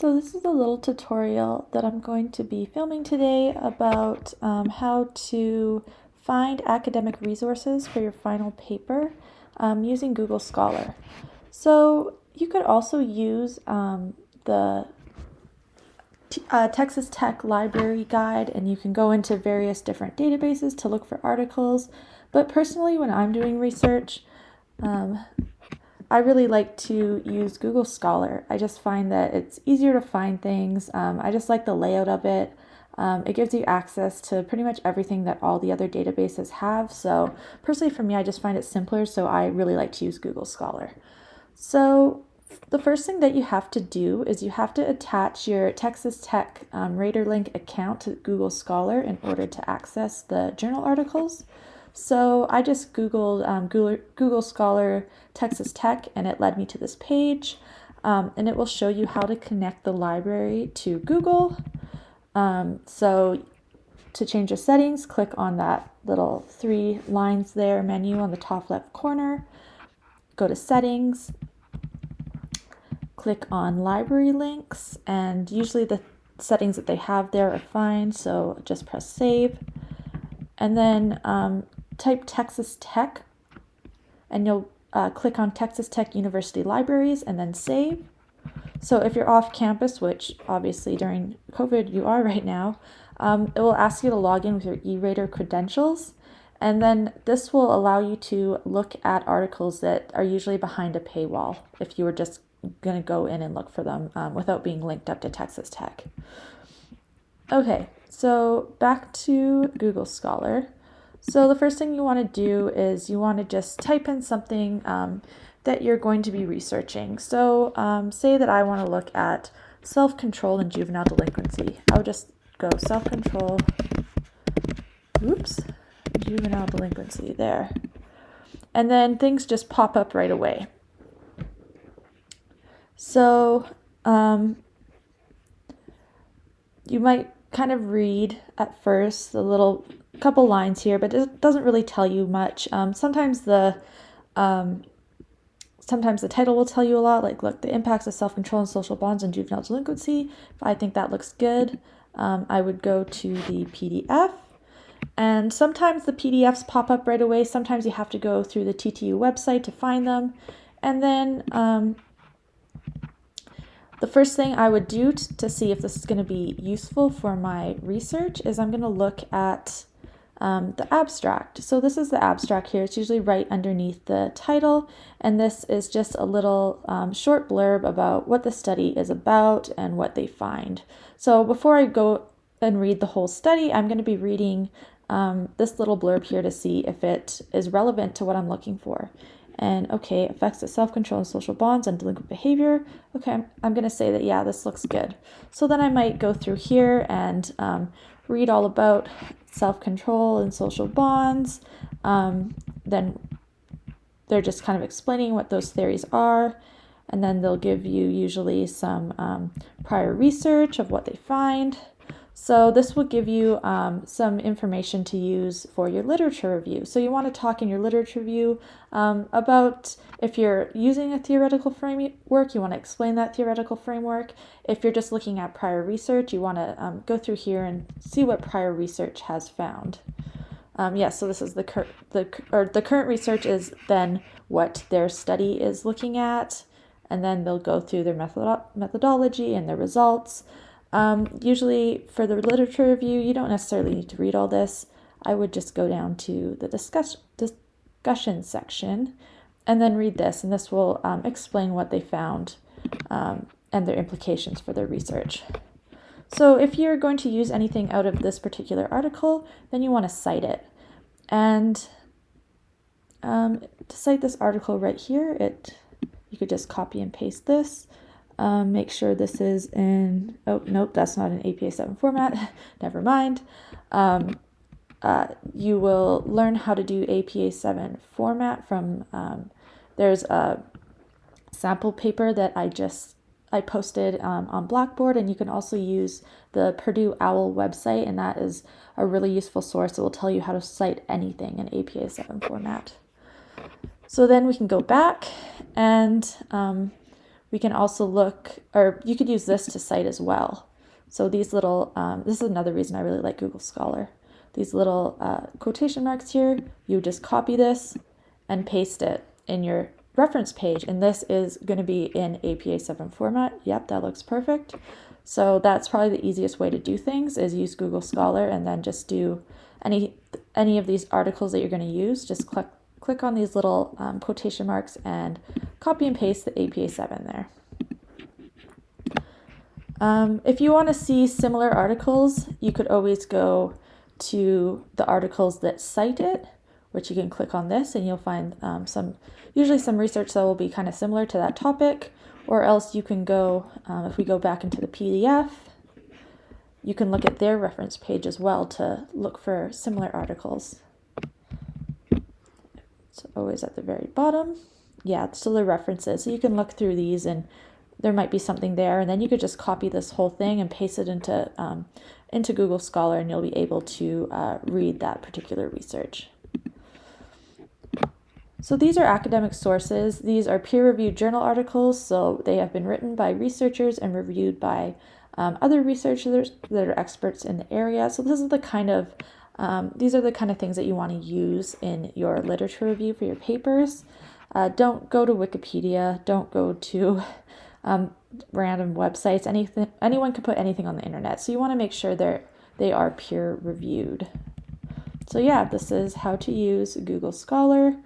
So this is a little tutorial that I'm going to be filming today about how to find academic resources for your final paper using Google Scholar. So you could also use the Texas Tech Library Guide, and you can go into various different databases to look for articles. But personally, when I'm doing research, I really like to use Google Scholar. I just find that it's easier to find things. I just like the layout of it. It gives you access to pretty much everything that all the other databases have. So personally for me, I just find it simpler, so I really like to use Google Scholar. So the first thing that you have to do is you have to attach your Texas Tech RadarLink account to Google Scholar in order to access the journal articles. So I just Googled Google Scholar Texas Tech, and it led me to this page, and it will show you how to connect the library to Google. So to change the settings, click on that little 3 lines there menu on the top left corner, go to settings, click on library links, and usually the settings that they have there are fine, so just press save. And then type Texas Tech, and you'll click on Texas Tech University Libraries and then save. So if you're off campus, which obviously during COVID you are right now, it will ask you to log in with your eRater credentials. And then this will allow you to look at articles that are usually behind a paywall if you were just going to go in and look for them without being linked up to Texas Tech. Okay, so back to Google Scholar. So the first thing you want to do is you want to just type in something that you're going to be researching. So say that I want to look at self-control and juvenile delinquency. I would just go self-control, juvenile delinquency there. And then things just pop up right away. So you might kind of read at first the little couple lines here, but it doesn't really tell you much. Sometimes the title will tell you a lot, like, look, the impacts of self-control and social bonds and juvenile delinquency. If I think that looks good, I would go to the PDF. And sometimes the PDFs pop up right away. Sometimes you have to go through the TTU website to find them. And then the first thing I would do to see if this is going to be useful for my research is I'm going to look at the abstract. So this is the abstract here. It's usually right underneath the title, and this is just a little short blurb about what the study is about and what they find. So before I go and read the whole study, I'm going to be reading this little blurb here to see if it is relevant to what I'm looking for. And okay, effects of self-control and social bonds and delinquent behavior. Okay, I'm going to say that, yeah, this looks good. So then I might go through here and read all about self-control and social bonds. Then they're just kind of explaining what those theories are. And then they'll give you usually some prior research of what they find. So this will give you some information to use for your literature review. So you want to talk in your literature review about if you're using a theoretical framework, you want to explain that theoretical framework. If you're just looking at prior research, you want to go through here and see what prior research has found. So this is the current research is then what their study is looking at, and then they'll go through their methodology and their results. Usually for the literature review, you don't necessarily need to read all this. I would just go down to the discussion section and then read this, and this will explain what they found and their implications for their research. So if you're going to use anything out of this particular article, then you want to cite it. And to cite this article right here, you could just copy and paste this. Make sure this is in, oh, nope, that's not an APA 7 format. Never mind. You will learn how to do APA 7 format from, there's a sample paper that I posted on Blackboard, and you can also use the Purdue OWL website, and that is a really useful source. It will tell you how to cite anything in APA 7 format. So then we can go back, and We can also look, or you could use this to cite as well. So these little, this is another reason I really like Google Scholar. These little quotation marks here, you just copy this and paste it in your reference page. And this is going to be in APA 7 format. Yep, that looks perfect. So that's probably the easiest way to do things, is use Google Scholar and then just do any of these articles that you're going to use. Just click on these little quotation marks and copy and paste the APA 7 there. If you want to see similar articles, you could always go to the articles that cite it, which you can click on this and you'll find usually some research that will be kind of similar to that topic. Or else you can go, if we go back into the PDF, you can look at their reference page as well to look for similar articles. It's always at the very bottom. Yeah, it's still the references. So you can look through these and there might be something there, and then you could just copy this whole thing and paste it into Google Scholar, and you'll be able to read that particular research. So these are academic sources. These are peer-reviewed journal articles, so they have been written by researchers and reviewed by other researchers that are experts in the area. So this is the kind of these are the kind of things that you want to use in your literature review for your papers. Don't go to Wikipedia. Don't go to random websites. Anyone can put anything on the internet. So you want to make sure they are peer-reviewed. So yeah, this is how to use Google Scholar.